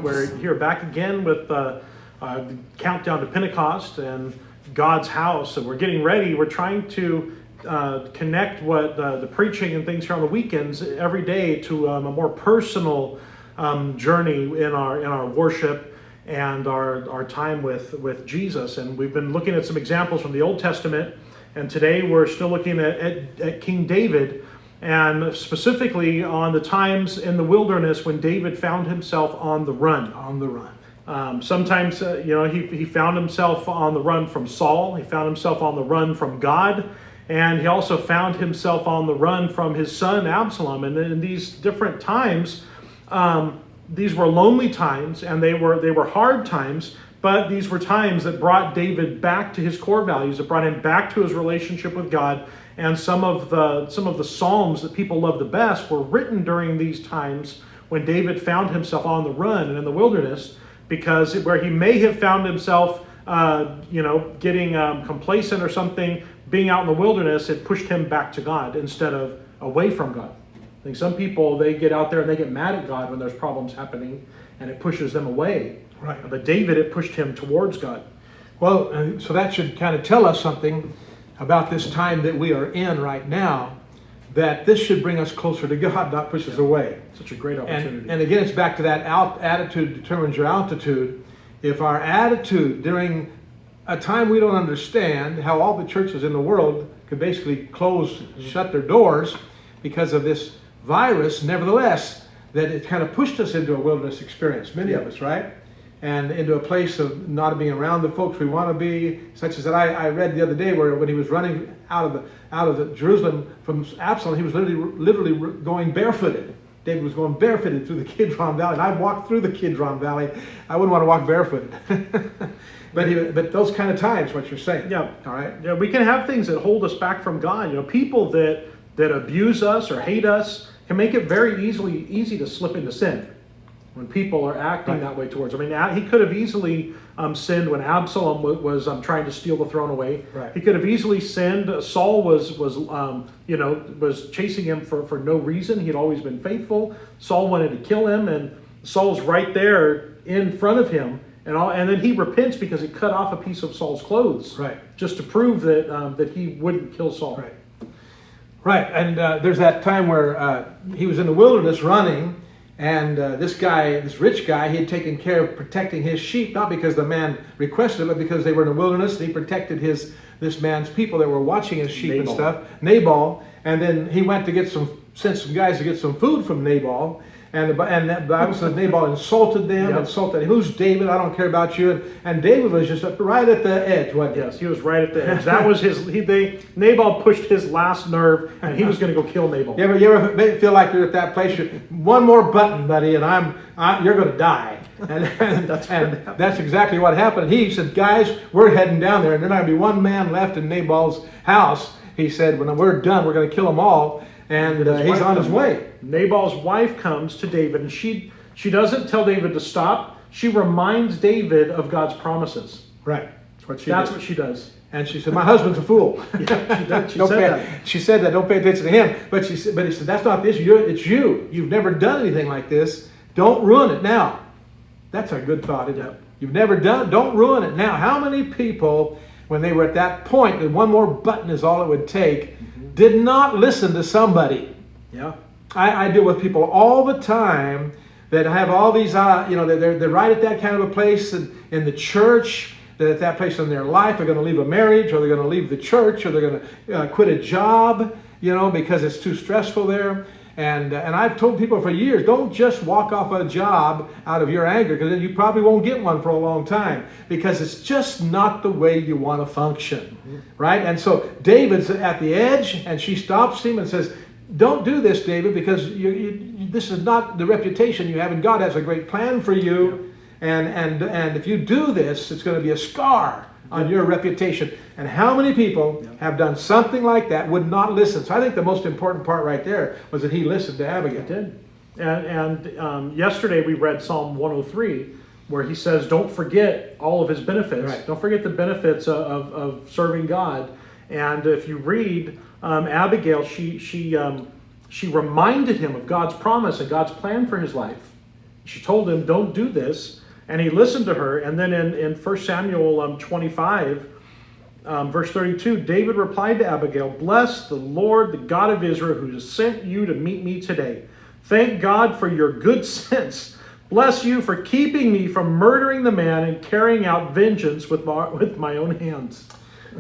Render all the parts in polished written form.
We're here back again with the countdown to Pentecost and God's house, and we're getting ready. We're trying to connect what the preaching and things here on the weekends every day to a more personal journey in our worship and our time with Jesus. And we've been looking at some examples from the Old Testament, and today we're still looking at King David, and specifically on the times in the wilderness when David found himself on the run. Sometimes, he found himself on the run from Saul. He found himself on the run from God. And he also found himself on the run from his son Absalom. And in these different times, these were lonely times, and they were hard times. But these were times that brought David back to his core values, that brought him back to his relationship with God. And some of the Psalms that people love the best were written during these times when David found himself on the run and in the wilderness, because where he may have found himself, getting complacent or something, being out in the wilderness, it pushed him back to God instead of away from God. I think some people, they get out there and they get mad at God when there's problems happening, and it pushes them away. Right. But David, it pushed him towards God. Well, so that should kind of tell us something about this time that we are in right now, that this should bring us closer to God, not push us away. Such a great opportunity. And again, it's back to that attitude determines your altitude. If our attitude during a time we don't understand, how all the churches in the world could basically shut their doors because of this virus, nevertheless, that it kind of pushed us into a wilderness experience, many of us, right? And into a place of not being around the folks we want to be, such as that I read the other day where when he was running out of the Jerusalem from Absalom, he was literally going barefooted. David was going barefooted through the Kidron Valley, and I walked through the Kidron Valley. I wouldn't want to walk barefooted. But those kind of times, what you're saying. Yeah. All right. Yeah, we can have things that hold us back from God. People that abuse us or hate us can make it very easy to slip into sin when people are acting that way towards him. I mean, he could have easily sinned when Absalom was trying to steal the throne away. Right. He could have easily sinned. Saul was chasing him for no reason. He had always been faithful. Saul wanted to kill him, and Saul's right there in front of him. And then he repents because he cut off a piece of Saul's clothes, right, just to prove that he wouldn't kill Saul. Right. And there's that time where he was in the wilderness running. And this rich guy, he had taken care of protecting his sheep, not because the man requested it, but because they were in the wilderness. And he protected this man's people that were watching his sheep and stuff, Nabal. And then he went to sent some guys to get some food from Nabal. And the Bible says Nabal insulted them, insulted, who's David? I don't care about you. And David was just right at the edge, wasn't he? Yes, he was right at the edge. That was Nabal pushed his last nerve, and he was going to go kill Nabal. You ever feel like you're at that place? One more button, buddy, and you're going to die. And that's exactly what happened. He said, guys, we're heading down there, and there's not going to be one man left in Nabal's house. He said, when we're done, we're going to kill them all. And he's on his way. Nabal's wife comes to David, and she doesn't tell David to stop. She reminds David of God's promises. Right. That's what she does. And she said, my husband's a fool. Yeah, she did. She said that. She said that. Don't pay attention to him. But he said, that's not the issue. It's you. You've never done anything like this. Don't ruin it now. That's a good thought, isn't it? You've never done. Don't ruin it now. How many people, when they were at that point, that one more button is all it would take, did not listen to somebody? Yeah. I deal with people all the time that have all these, they're right at that kind of a place in the church, that at that place in their life, they're going to leave a marriage, or they're going to leave the church, or they're going to quit a job, because it's too stressful there. And I've told people for years, don't just walk off a job out of your anger, because then you probably won't get one for a long time, because it's just not the way you want to function, right? And so David's at the edge, and she stops him and says, don't do this, David, because this is not the reputation you have, and God has a great plan for you. And if you do this, it's going to be a scar on your reputation. And how many people have done something like that, would not listen? So I think the most important part right there was that he listened to Abigail. He did. And yesterday we read Psalm 103, where he says, don't forget all of his benefits. Right. Don't forget the benefits of serving God. And if you read Abigail, she reminded him of God's promise and God's plan for his life. She told him, don't do this. And he listened to her. And then in 1 Samuel 25, verse 32, David replied to Abigail, bless the Lord, the God of Israel, who has sent you to meet me today. Thank God for your good sense. Bless you for keeping me from murdering the man and carrying out vengeance with my own hands.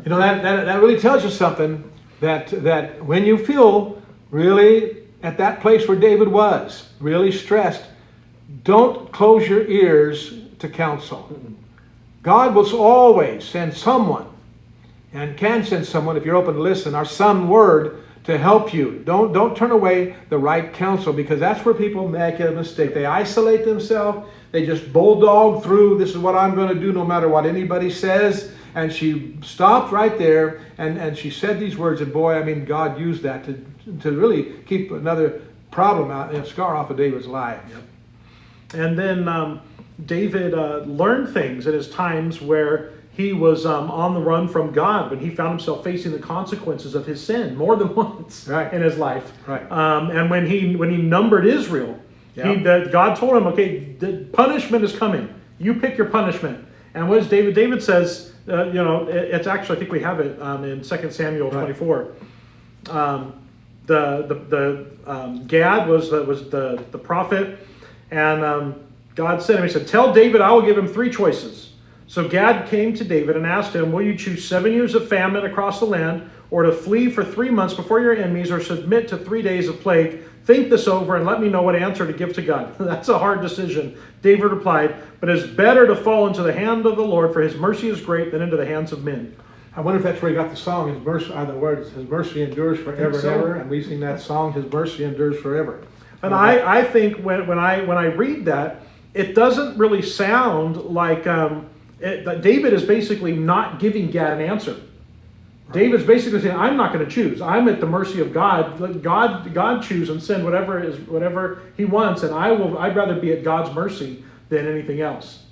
You know, that really tells you something, that when you feel really at that place where David was, really stressed, don't close your ears to counsel. God will always send someone, and can send someone if you're open to listen, or some word to help you. Don't turn away the right counsel, because that's where people make a mistake. They isolate themselves. They just bulldog through, this is what I'm going to do no matter what anybody says. And she stopped right there, and she said these words, and boy, I mean, God used that to really keep another problem out, a scar off of David's life. Yep. And then David learned things in his times where he was on the run from God, when he found himself facing the consequences of his sin more than once in his life. Right. And when he numbered Israel, God told him, okay, the punishment is coming. You pick your punishment. And what is David? David says, it's actually, I think we have it in 2 Samuel 24. Gad was the prophet, and God sent him. He said, tell David I will give him 3 choices. So Gad came to David and asked him, will you choose 7 years of famine across the land, or to flee for 3 months before your enemies, or submit to 3 days of plague? Think this over and let me know what answer to give to God. That's a hard decision. David replied, but it's better to fall into the hand of the Lord, for his mercy is great, than into the hands of men. I wonder if that's where he got the song. His mercy, are the words, his mercy endures forever and ever. And we sing that song, his mercy endures forever. And I think when I read that, it doesn't really sound like David is basically not giving Gad an answer. David's basically saying, I'm not going to choose. I'm at the mercy of God. Let God choose and send whatever he wants, and I'd rather be at God's mercy than anything else.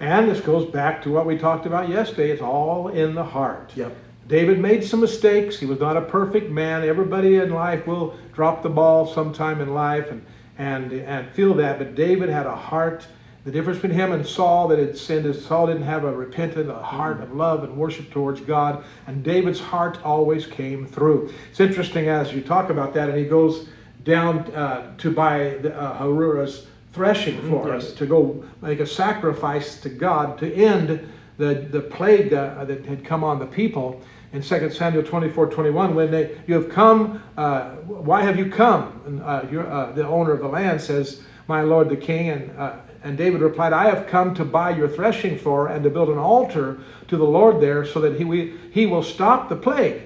And this goes back to what we talked about yesterday. It's all in the heart. Yep. David made some mistakes. He was not a perfect man. Everybody in life will drop the ball sometime in life and feel that. But David had a heart. The difference between him and Saul that had sinned is Saul didn't have a repentant, a heart of love and worship towards God. And David's heart always came through. It's interesting as you talk about that, and he goes down to buy Harura's threshing floor, yes, to go make a sacrifice to God to end the plague that had come on the people. In 2 Samuel 24:21, when you have come, why have you come? And the owner of the land says, my lord the king, and David replied, I have come to buy your threshing floor and to build an altar to the Lord there, so that he will stop the plague.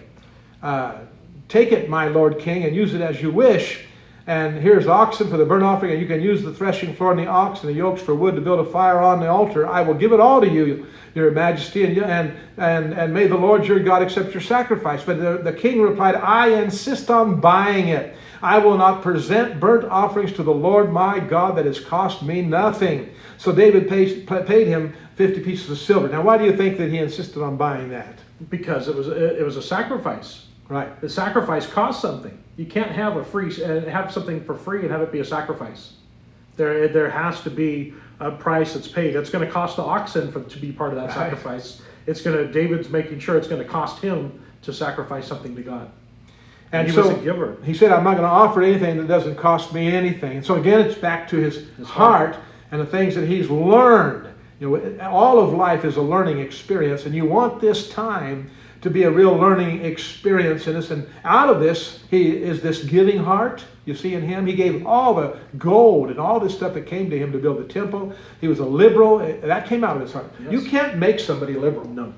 Take it, my lord king, and use it as you wish. And here's oxen for the burnt offering, and you can use the threshing floor and the ox and the yokes for wood to build a fire on the altar. I will give it all to you, your majesty, and may the Lord your God accept your sacrifice. But the king replied, I insist on buying it. I will not present burnt offerings to the Lord my God that has cost me nothing. So David paid him 50 pieces of silver. Now, why do you think that he insisted on buying that? Because it was a sacrifice. Right. The sacrifice cost something. You can't have have something for free and have it be a sacrifice. There has to be a price that's paid. It's going to cost the oxen to be part of that sacrifice. David's making sure it's going to cost him to sacrifice something to God. And he was a giver. He said, I'm not going to offer anything that doesn't cost me anything. And so again, it's back to his heart and the things that he's learned. All of life is a learning experience, and you want this time to be a real learning experience in this. And out of this, he is this giving heart. You see in him, he gave all the gold and all this stuff that came to him to build the temple. He was a liberal. That came out of his heart. Yes. You can't make somebody liberal. No.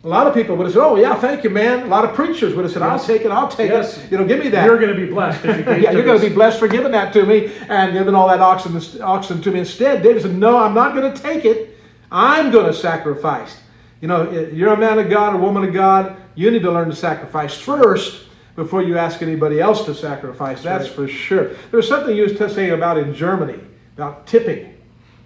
A lot of people would have said, oh, yeah, thank you, man. A lot of preachers would have said, I'll take it. Give me that. You're going to be blessed. You're going to be blessed for giving that to me and giving all that oxen to me. Instead, David said, no, I'm not going to take it. I'm going to sacrifice. You're a man of God, a woman of God. You need to learn to sacrifice first before you ask anybody else to sacrifice. That's for sure. There's something you used to say about in Germany, about tipping.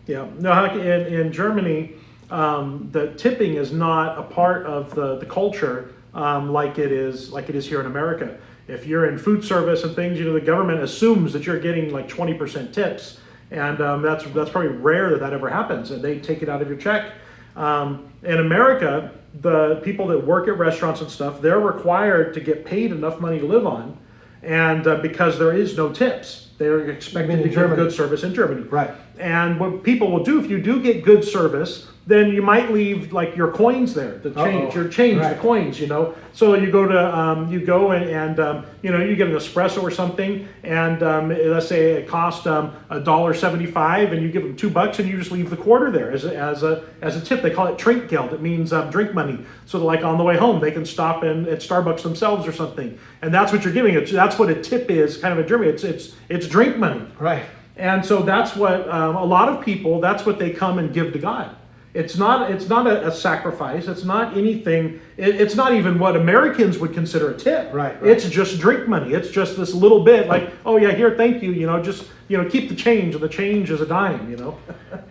Yeah. No, in Germany, the tipping is not a part of the culture like it is here in America. If you're in food service and things, the government assumes that you're getting like 20% tips. And that's probably rare that ever happens, and they take it out of your check. In America, the people that work at restaurants and stuff, they're required to get paid enough money to live on, and because there is no tips, they're expected to give good service in Germany. Right. And what people will do, if you do get good service, then you might leave like your coins there, the change, your change, the coins, you know. So you go to you know, you get an espresso or something, and let's say it cost $1.75, and you give them $2, and you just leave the quarter there as a tip. They call it Trinkgeld. It means drink money. So like on the way home, they can stop at Starbucks themselves or something, and that's what you're giving. That's what a tip is, kind of in Germany. It's drink money. Right. And so that's what a lot of people, that's what they come and give to God. It's not a sacrifice. It's not anything. It's not even what Americans would consider a tip. Right. It's just drink money. It's just this little bit, like, oh yeah, here, thank you. You know, just, you know, keep the change, and the change is a dime. You know.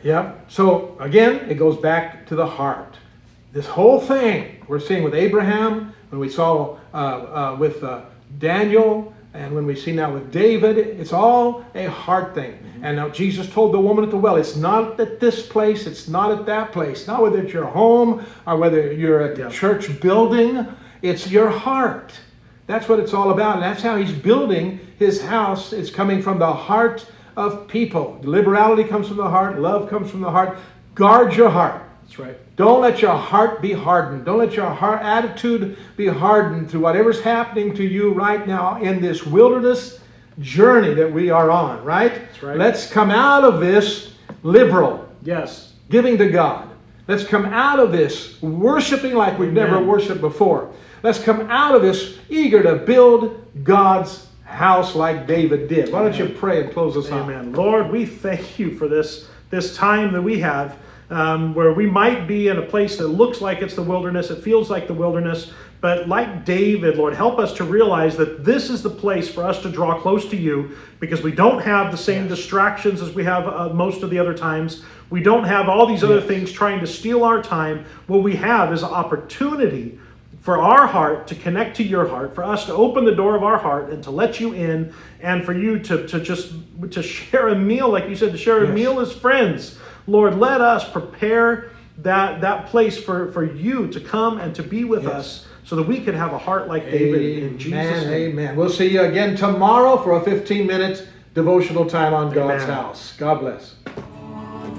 Yeah. So again, it goes back to the heart. This whole thing we're seeing with Abraham, when we saw with Daniel, and when we see now with David, it's all a heart thing. And now Jesus told the woman at the well, it's not at this place, it's not at that place. Not whether it's your home or whether you're at the church building, it's your heart. That's what it's all about. And that's how he's building his house. It's coming from the heart of people. Liberality comes from the heart. Love comes from the heart. Guard your heart. That's right. Don't let your heart be hardened. Don't let your heart attitude be hardened through whatever's happening to you right now in this wilderness journey that we are on, right? That's right. Let's come out of this liberal. Yes. Giving to God. Let's come out of this worshiping like we've never worshiped before. Let's come out of this eager to build God's house like David did. Why don't you pray and close us out? Amen. Lord, we thank you for this time that we have. Where we might be in a place that looks like it's the wilderness, it feels like the wilderness, but like David, Lord, help us to realize that this is the place for us to draw close to you, because we don't have the same distractions as we have most of the other times. We don't have all these other things trying to steal our time. What we have is an opportunity for our heart to connect to your heart, for us to open the door of our heart and to let you in, and for you to share a meal, like you said, to share a meal as friends. Lord, let us prepare that place for you to come and to be with us, so that we could have a heart like David in Jesus' name. Amen. We'll see you again tomorrow for a 15-minute devotional time on God's house. God bless.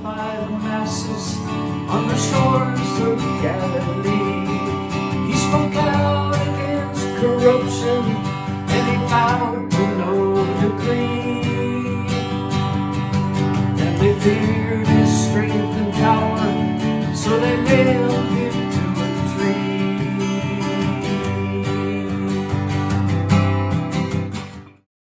By the masses on the shores of Galilee, he spoke out against corruption, and he bowed to no decree. And they feared his strength and power, so they nailed him